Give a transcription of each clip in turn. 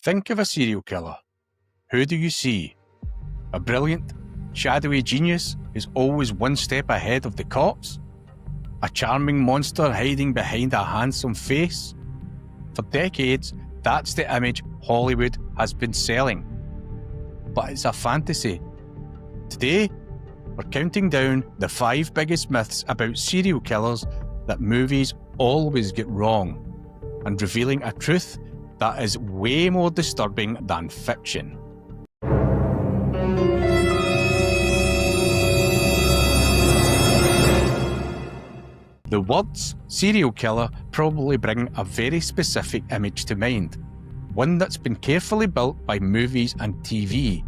think of a serial killer, who do you see? A brilliant, shadowy genius who's always one step ahead of the cops? A charming monster hiding behind a handsome face? For decades, that's the image Hollywood has been selling. But it's a fantasy. Today, we're counting down the 5 biggest myths about serial killers that movies always get wrong, and revealing a truth that is way more disturbing than fiction. The words serial killer probably bring a very specific image to mind, one that's been carefully built by movies and TV.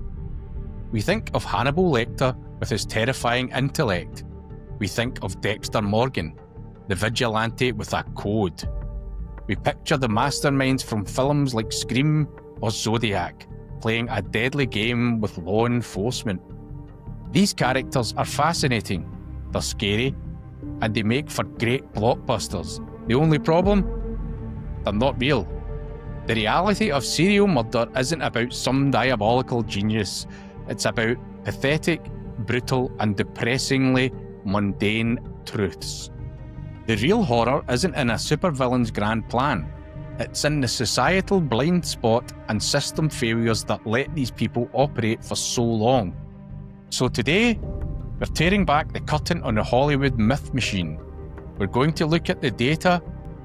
We think of Hannibal Lecter with his terrifying intellect. We think of Dexter Morgan, the vigilante with a code. We picture the masterminds from films like Scream or Zodiac, playing a deadly game with law enforcement. These characters are fascinating, they're scary, and they make for great blockbusters. The only problem? They're not real. The reality of serial murder isn't about some diabolical genius. It's about pathetic, brutal, and depressingly mundane truths. The real horror isn't in a supervillain's grand plan. It's in the societal blind spot and system failures that let these people operate for so long. So today, we're tearing back the curtain on the Hollywood myth machine. We're going to look at the data,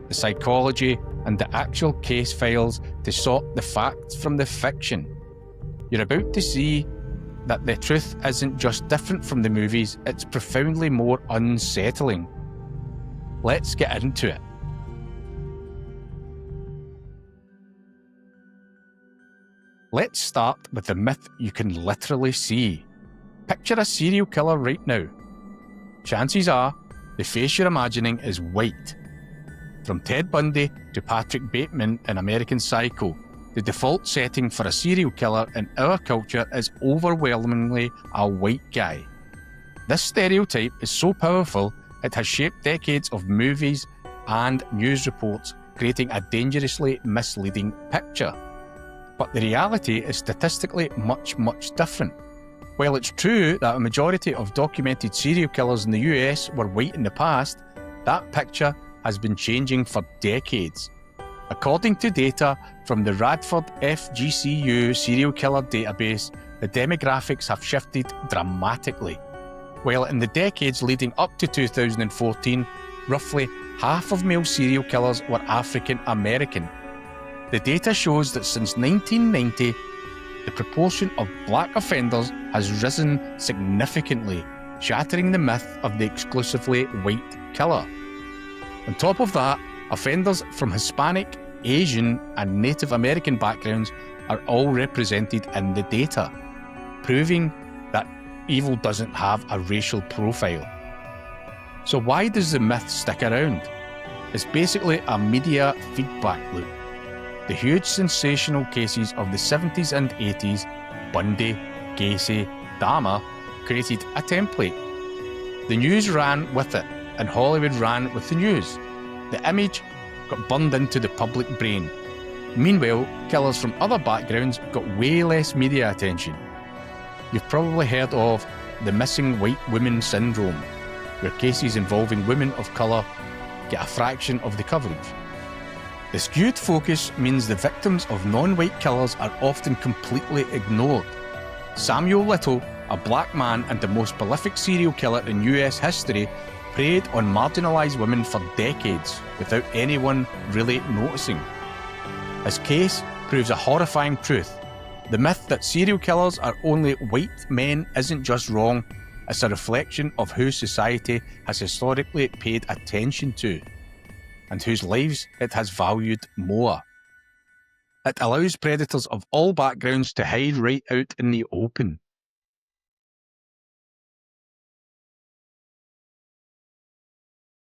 the psychology, and the actual case files to sort the facts from the fiction. You're about to see that the truth isn't just different from the movies, it's profoundly more unsettling. Let's get into it. Let's start with the myth you can literally see. Picture a serial killer right now. Chances are, the face you're imagining is white. From Ted Bundy to Patrick Bateman in American Psycho, the default setting for a serial killer in our culture is overwhelmingly a white guy. This stereotype is so powerful, it has shaped decades of movies and news reports, creating a dangerously misleading picture. But the reality is statistically much different. While it's true that a majority of documented serial killers in the US were white in the past, that picture has been changing for decades. According to data from the Radford FGCU serial killer database, the demographics have shifted dramatically. While in the decades leading up to 2014, roughly half of male serial killers were African American. The data shows that since 1990, the proportion of black offenders has risen significantly, shattering the myth of the exclusively white killer. On top of that, offenders from Hispanic, Asian, and Native American backgrounds are all represented in the data, proving that evil doesn't have a racial profile. So why does the myth stick around? It's basically a media feedback loop. The huge sensational cases of the 70s and 80s, Bundy, Gacy, Dahmer, created a template. The news ran with it, and Hollywood ran with the news. The image got burned into the public brain. Meanwhile, killers from other backgrounds got way less media attention. You've probably heard of the missing white woman syndrome, where cases involving women of colour get a fraction of the coverage. The skewed focus means the victims of non-white killers are often completely ignored. Samuel Little, a black man and the most prolific serial killer in US history, preyed on marginalised women for decades without anyone really noticing. His case proves a horrifying truth. The myth that serial killers are only white men isn't just wrong, it's a reflection of who society has historically paid attention to, and whose lives it has valued more. It allows predators of all backgrounds to hide right out in the open.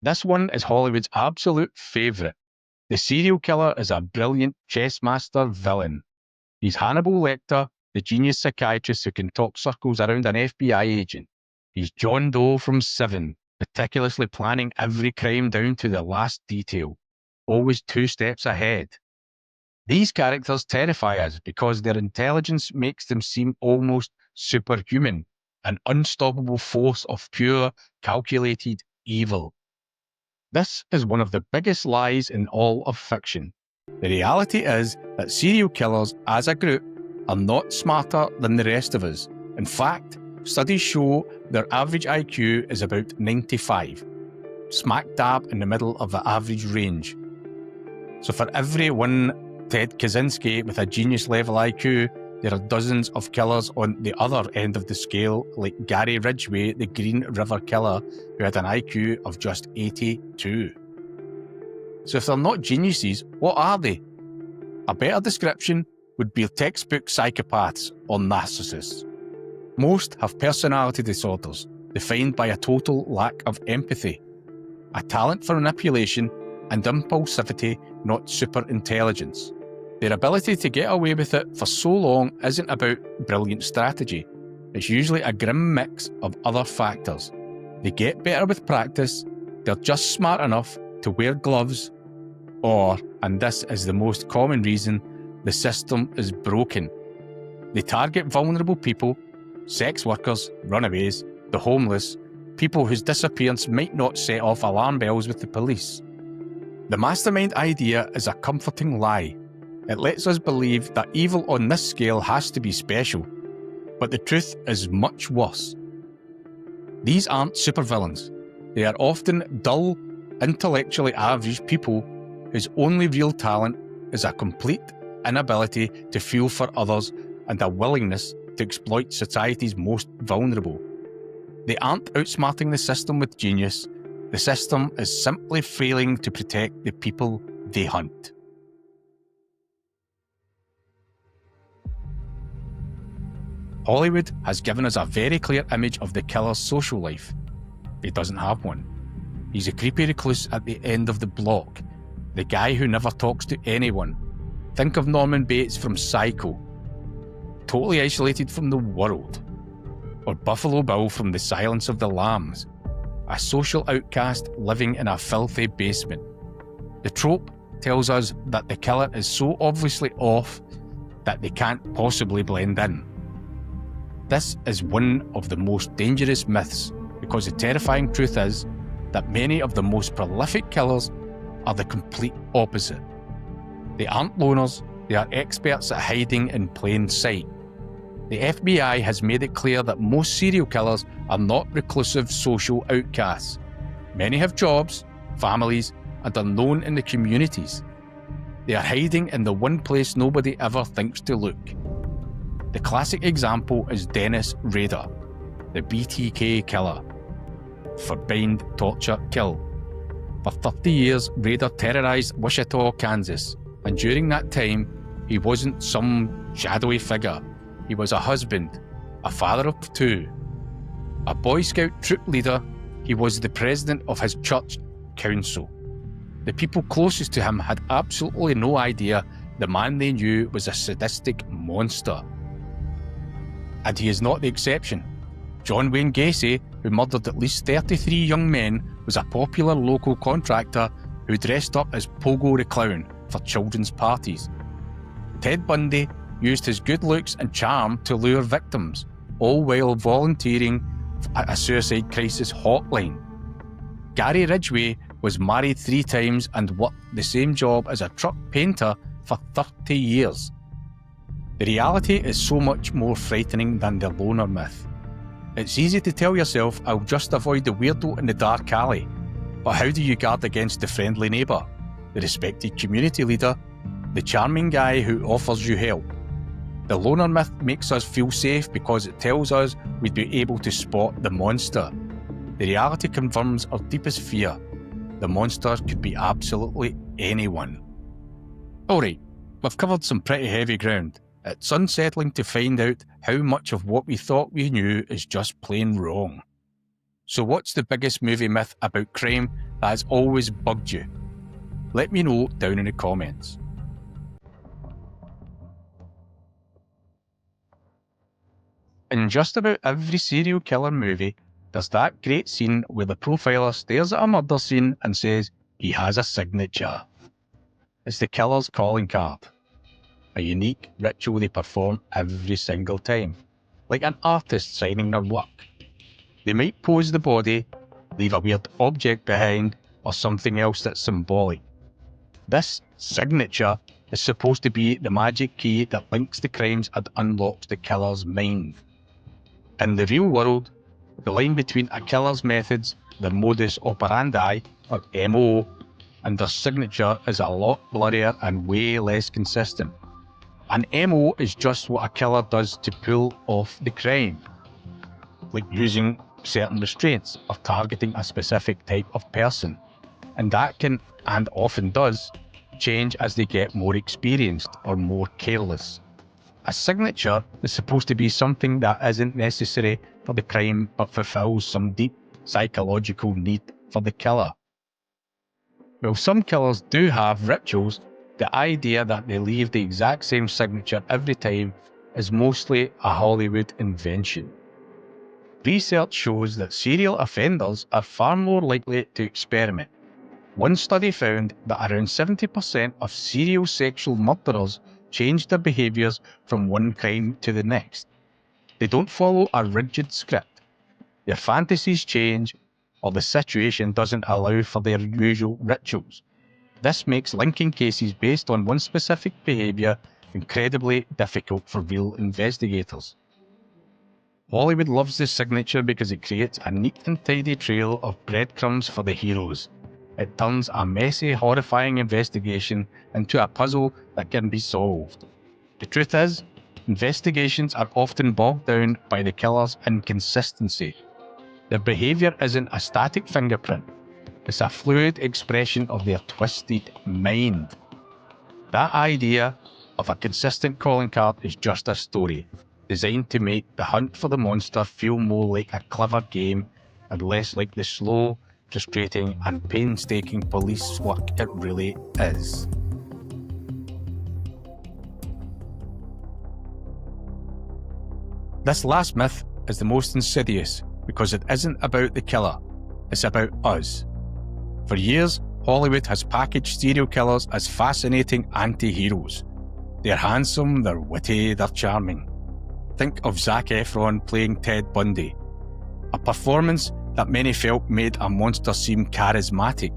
This one is Hollywood's absolute favourite. The serial killer is a brilliant chess master villain. He's Hannibal Lecter, the genius psychiatrist who can talk circles around an FBI agent. He's John Doe from Seven, meticulously planning every crime down to the last detail, always 2 steps ahead. These characters terrify us because their intelligence makes them seem almost superhuman, an unstoppable force of pure, calculated evil. This is one of the biggest lies in all of fiction. The reality is that serial killers, as a group, are not smarter than the rest of us. In fact, studies show their average IQ is about 95, smack dab in the middle of the average range. So for every one Ted Kaczynski with a genius-level IQ, there are dozens of killers on the other end of the scale, like Gary Ridgway, the Green River Killer, who had an IQ of just 82. So if they're not geniuses, what are they? A better description would be textbook psychopaths or narcissists. Most have personality disorders, defined by a total lack of empathy, a talent for manipulation and impulsivity, not superintelligence. Their ability to get away with it for so long isn't about brilliant strategy. It's usually a grim mix of other factors. They get better with practice, they're just smart enough to wear gloves, or, and this is the most common reason, the system is broken. They target vulnerable people, sex workers, runaways, the homeless, people whose disappearance might not set off alarm bells with the police. The mastermind idea is a comforting lie. It lets us believe that evil on this scale has to be special, but the truth is much worse. These aren't supervillains. They are often dull, intellectually average people whose only real talent is a complete inability to feel for others and a willingness to exploit society's most vulnerable. They aren't outsmarting the system with genius. The system is simply failing to protect the people they hunt. Hollywood has given us a very clear image of the killer's social life. He doesn't have one. He's a creepy recluse at the end of the block, the guy who never talks to anyone. Think of Norman Bates from Psycho, totally isolated from the world. Or Buffalo Bill from The Silence of the Lambs, a social outcast living in a filthy basement. The trope tells us that the killer is so obviously off that they can't possibly blend in. This is one of the most dangerous myths because the terrifying truth is that many of the most prolific killers are the complete opposite. They aren't loners, they are experts at hiding in plain sight. The FBI has made it clear that most serial killers are not reclusive social outcasts. Many have jobs, families, and are known in the communities. They are hiding in the one place nobody ever thinks to look. The classic example is Dennis Rader, the BTK killer. For bind, torture, kill. For 30 years, Rader terrorized Wichita, Kansas, and during that time, he wasn't some shadowy figure. He was a husband, a father of two, a Boy Scout troop leader. He was the president of his church council. The people closest to him had absolutely no idea the man they knew was a sadistic monster. And he is not the exception. John Wayne Gacy, who murdered at least 33 young men, was a popular local contractor who dressed up as Pogo the Clown for children's parties. Ted Bundy used his good looks and charm to lure victims, all while volunteering at a suicide crisis hotline. Gary Ridgway was married 3 times and worked the same job as a truck painter for 30 years. The reality is so much more frightening than the loner myth. It's easy to tell yourself, I'll just avoid the weirdo in the dark alley. But how do you guard against the friendly neighbour, the respected community leader, the charming guy who offers you help? The loner myth makes us feel safe because it tells us we'd be able to spot the monster. The reality confirms our deepest fear. The monster could be absolutely anyone. Alright, we've covered some pretty heavy ground. It's unsettling to find out how much of what we thought we knew is just plain wrong. So what's the biggest movie myth about crime that has always bugged you? Let me know down in the comments. In just about every serial killer movie, there's that great scene where the profiler stares at a murder scene and says, he has a signature. It's the killer's calling card. a unique ritual they perform every single time, like an artist signing their work. They might pose the body, leave a weird object behind, or something else that's symbolic. This signature is supposed to be the magic key that links the crimes and unlocks the killer's mind. In the real world, the line between a killer's methods, their modus operandi, or MO, and their signature is a lot blurrier and way less consistent. An MO is just what a killer does to pull off the crime, like using certain restraints or targeting a specific type of person, and that can, and often does, change as they get more experienced or more careless. A signature is supposed to be something that isn't necessary for the crime but fulfills some deep psychological need for the killer. While some killers do have rituals, the idea that they leave the exact same signature every time is mostly a Hollywood invention. Research shows that serial offenders are far more likely to experiment. One study found that around 70% of serial sexual murderers change their behaviours from one crime to the next. They don't follow a rigid script. Their fantasies change, or the situation doesn't allow for their usual rituals. This makes linking cases based on one specific behaviour incredibly difficult for real investigators. Hollywood loves this signature because it creates a neat and tidy trail of breadcrumbs for the heroes. It turns a messy, horrifying investigation into a puzzle that can be solved. The truth is, investigations are often bogged down by the killer's inconsistency. Their behaviour isn't a static fingerprint, it's a fluid expression of their twisted mind. That idea of a consistent calling card is just a story, designed to make the hunt for the monster feel more like a clever game and less like the slow, frustrating and painstaking police work it really is. This last myth is the most insidious because it isn't about the killer, it's about us. For years, Hollywood has packaged serial killers as fascinating anti-heroes. They're handsome, they're witty, they're charming. Think of Zac Efron playing Ted Bundy, a performance that many felt made a monster seem charismatic.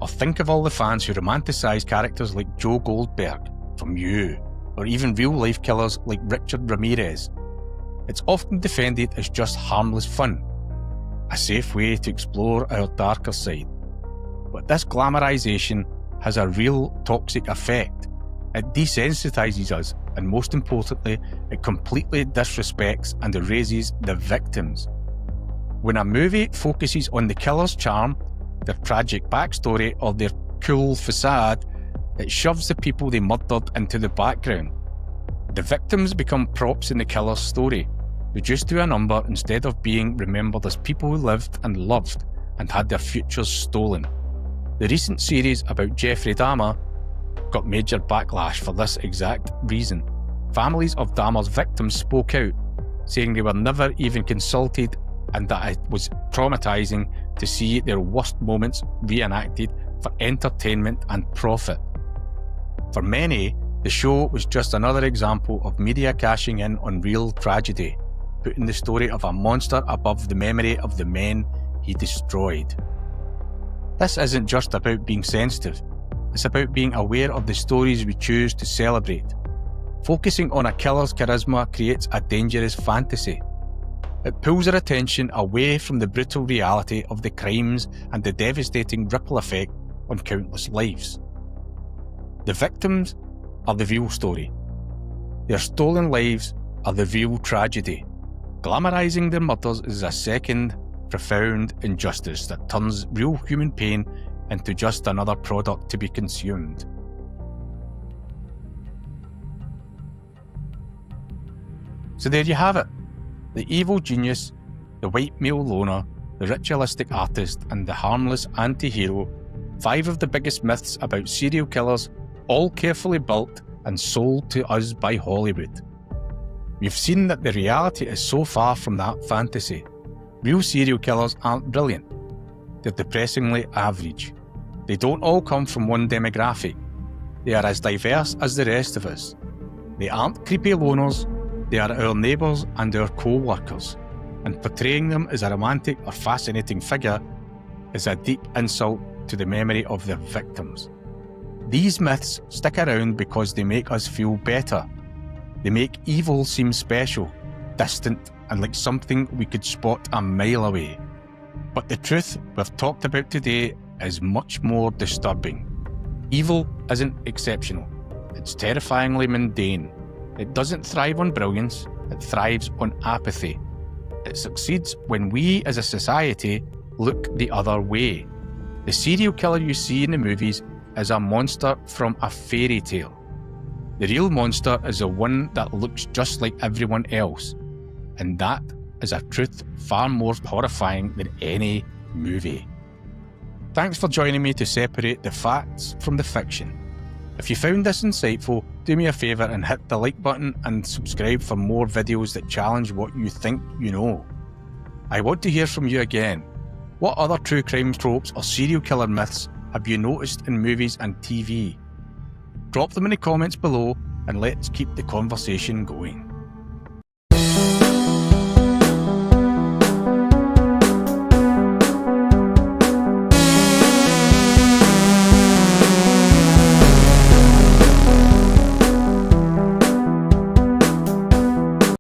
Or think of all the fans who romanticise characters like Joe Goldberg from You, or even real-life killers like Richard Ramirez. It's often defended as just harmless fun, a safe way to explore our darker side. But this glamorization has a real toxic effect. It desensitizes us, and most importantly, it completely disrespects and erases the victims. When a movie focuses on the killer's charm, their tragic backstory, or their cool facade, it shoves the people they murdered into the background. The victims become props in the killer's story, reduced to a number instead of being remembered as people who lived and loved and had their futures stolen. The recent series about Jeffrey Dahmer got major backlash for this exact reason. Families of Dahmer's victims spoke out, saying they were never even consulted and that it was traumatizing to see their worst moments reenacted for entertainment and profit. For many, the show was just another example of media cashing in on real tragedy, putting the story of a monster above the memory of the men he destroyed. This isn't just about being sensitive, it's about being aware of the stories we choose to celebrate. Focusing on a killer's charisma creates a dangerous fantasy. It pulls our attention away from the brutal reality of the crimes and the devastating ripple effect on countless lives. The victims are the real story. Their stolen lives are the real tragedy. Glamorizing their murders is a second, profound injustice that turns real human pain into just another product to be consumed. So there you have it. The evil genius, the white male loner, the ritualistic artist, and the harmless anti-hero, 5 of the biggest myths about serial killers, all carefully built and sold to us by Hollywood. We've seen that the reality is so far from that fantasy. Real serial killers aren't brilliant. They're depressingly average. They don't all come from one demographic. They are as diverse as the rest of us. They aren't creepy loners, they are our neighbours and our co-workers, and portraying them as a romantic or fascinating figure is a deep insult to the memory of their victims. These myths stick around because they make us feel better. They make evil seem special, distant, and like something we could spot a mile away. But the truth we've talked about today is much more disturbing. Evil isn't exceptional. It's terrifyingly mundane. It doesn't thrive on brilliance, it thrives on apathy. It succeeds when we as a society look the other way. The serial killer you see in the movies is a monster from a fairy tale. The real monster is the one that looks just like everyone else, and that is a truth far more horrifying than any movie. Thanks for joining me to separate the facts from the fiction. If you found this insightful, do me a favour and hit the like button and subscribe for more videos that challenge what you think you know. I want to hear from you again. What other true crime tropes or serial killer myths have you noticed in movies and TV? Drop them in the comments below and let's keep the conversation going.